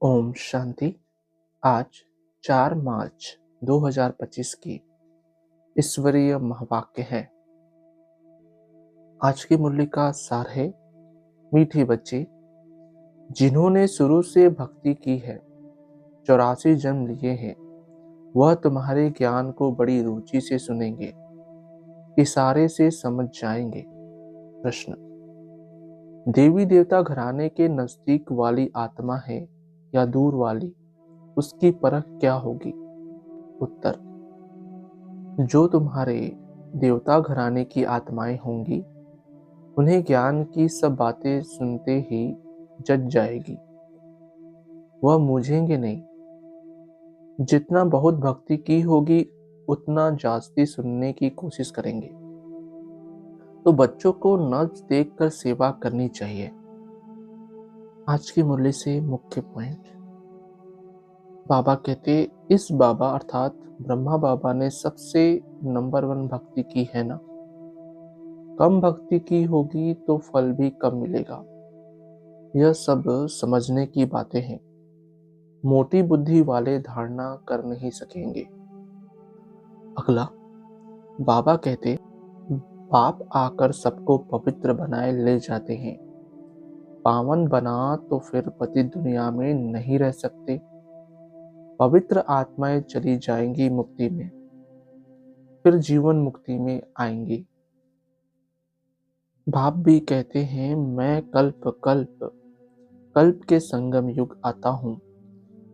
ओम शांति। आज 4 मार्च 2025 की ईश्वरीय महावाक्य है। आज की मुरली का सार है, मीठी बच्ची, जिन्होंने शुरू से भक्ति की है, 84 जन्म लिए हैं, वह तुम्हारे ज्ञान को बड़ी रुचि से सुनेंगे, इशारे से समझ जाएंगे। प्रश्न: देवी देवता घराने के नजदीक वाली आत्मा है या दूर वाली, उसकी परख क्या होगी? उत्तर: जो तुम्हारे देवता घराने की आत्माएं होंगी, उन्हें ज्ञान की सब बातें सुनते ही जज जाएगी, वह मूझेंगे नहीं। जितना बहुत भक्ति की होगी, उतना जास्ती सुनने की कोशिश करेंगे। तो बच्चों को नब्ज देखकर सेवा करनी चाहिए। आज की मुरली से मुख्य पॉइंट: बाबा कहते, इस बाबा अर्थात ब्रह्मा बाबा ने सबसे नंबर 1 भक्ति की है ना। कम भक्ति की होगी तो फल भी कम मिलेगा। यह सब समझने की बातें हैं। मोटी बुद्धि वाले धारणा कर नहीं सकेंगे। अगला, बाबा कहते, बाप आकर सबको पवित्र बनाए ले जाते हैं। पावन बना तो फिर पति दुनिया में नहीं रह सकते। पवित्र आत्माएं चली जाएंगी मुक्ति में, फिर जीवन मुक्ति में आएंगी। बाप भी कहते हैं, मैं कल्प कल्प कल्प के संगम युग आता हूँ।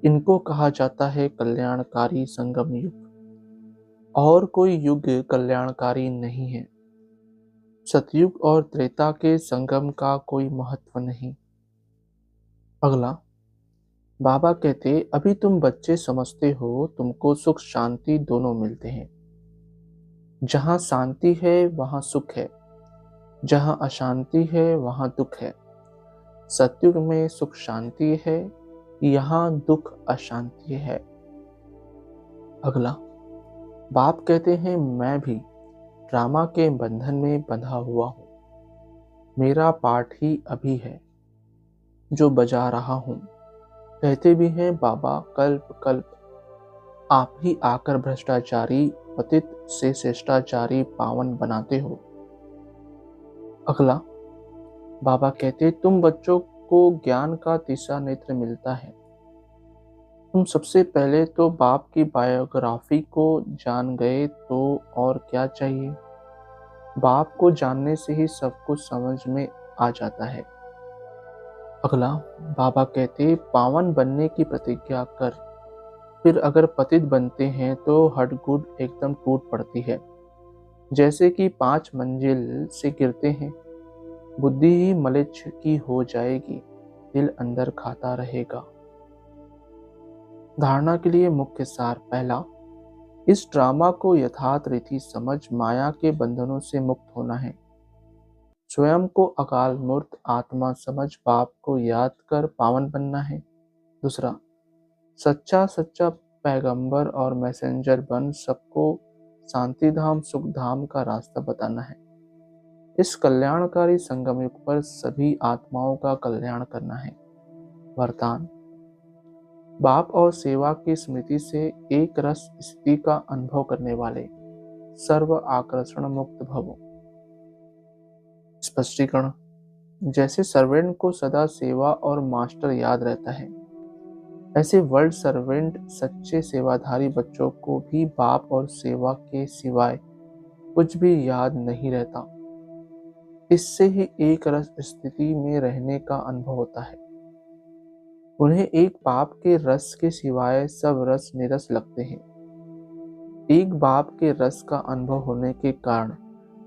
इनको कहा जाता है कल्याणकारी संगम युग। और कोई युग कल्याणकारी नहीं है। सतयुग और त्रेता के संगम का कोई महत्व नहीं। अगला, बाबा कहते, अभी तुम बच्चे समझते हो तुमको सुख शांति दोनों मिलते हैं। जहाँ शांति है वहाँ सुख है, जहाँ अशांति है वहाँ दुख है। सतयुग में सुख शांति है, यहाँ दुख अशांति है। अगला, बाप कहते हैं, मैं भी ड्रामा के बंधन में बंधा हुआ हूँ। मेरा पाठ ही अभी है जो बजा रहा हूँ। कहते भी हैं, बाबा कल्प कल्प आप ही आकर भ्रष्टाचारी पतित से शिष्टाचारी पावन बनाते हो। अगला, बाबा कहते, तुम बच्चों को ज्ञान का तीसरा नेत्र मिलता है। तुम सबसे पहले तो बाप की बायोग्राफी को जान गए तो और क्या चाहिए। बाप को जानने से ही सब कुछ समझ में आ जाता है। अगला, बाबा कहते, पावन बनने की प्रतिज्ञा कर, फिर अगर पतित बनते हैं तो हडगुड एकदम टूट पड़ती है। जैसे कि 5 मंजिल से गिरते हैं, बुद्धि ही मलिच्छ की हो जाएगी, दिल अंदर खाता रहेगा। धारणा के लिए मुख्य सार: पहला, इस ड्रामा को यथार्थ रीति समझ माया के बंधनों से मुक्त होना है। स्वयं को अकाल मूर्त आत्मा समझ बाप को याद कर पावन बनना है। दूसरा, सच्चा सच्चा पैगंबर और मैसेंजर बन सबको शांति धाम सुख धाम का रास्ता बताना है। इस कल्याणकारी संगम युग पर सभी आत्माओं का कल्याण करना है। वरदान: बाप और सेवा की स्मृति से एक रस स्थिति का अनुभव करने वाले सर्व आकर्षण मुक्त भवो। स्पष्टीकरण: जैसे सर्वेंट को सदा सेवा और मास्टर याद रहता है, ऐसे वर्ल्ड सर्वेंट सच्चे सेवाधारी बच्चों को भी बाप और सेवा के सिवाय कुछ भी याद नहीं रहता। इससे ही एक रस स्थिति में रहने का अनुभव होता है। उन्हें एक बाप के रस के सिवाय सब रस निरस लगते हैं। एक बाप के रस का अनुभव होने के कारण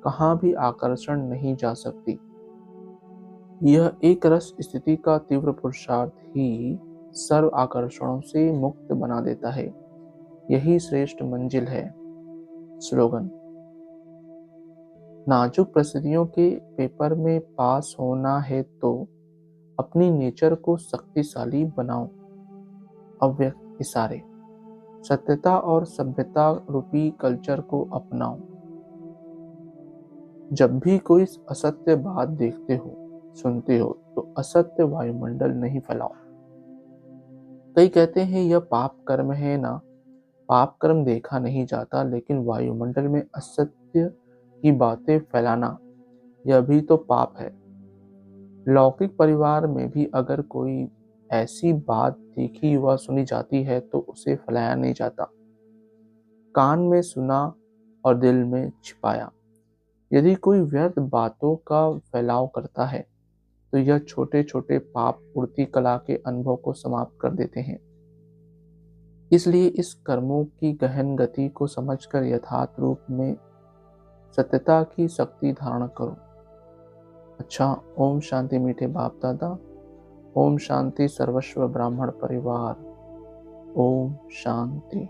कहाँ भी आकर्षण नहीं जा सकती। यह एक रस स्थिति का तीव्र पुरुषार्थ ही सर्व आकर्षणों से मुक्त बना देता है। यही श्रेष्ठ मंजिल है। स्लोगन: नाजुक परिस्थितियों के पेपर में पास होना है तो अपनी नेचर को शक्तिशाली बनाओ। अव्यक्त इशारे: सत्यता और सभ्यता रूपी कल्चर को अपनाओ। जब भी कोई असत्य बात देखते हो सुनते हो तो असत्य वायुमंडल नहीं फैलाओ। कई कहते हैं यह पाप कर्म है ना, पाप कर्म देखा नहीं जाता, लेकिन वायुमंडल में असत्य की बातें फैलाना यह भी तो पाप है। लौकिक परिवार में भी अगर कोई ऐसी बात देखी व सुनी जाती है तो उसे फैलाया नहीं जाता, कान में सुना और दिल में छिपाया। यदि कोई व्यर्थ बातों का फैलाव करता है तो यह छोटे छोटे पाप पूर्ति कला के अनुभव को समाप्त कर देते हैं। इसलिए इस कर्मों की गहन गति को समझकर यथार्थ रूप में सत्यता की शक्ति धारण करो। अच्छा, ओम शांति मीठे बाप दादा। ओम शांति सर्वस्व ब्राह्मण परिवार। ओम शांति।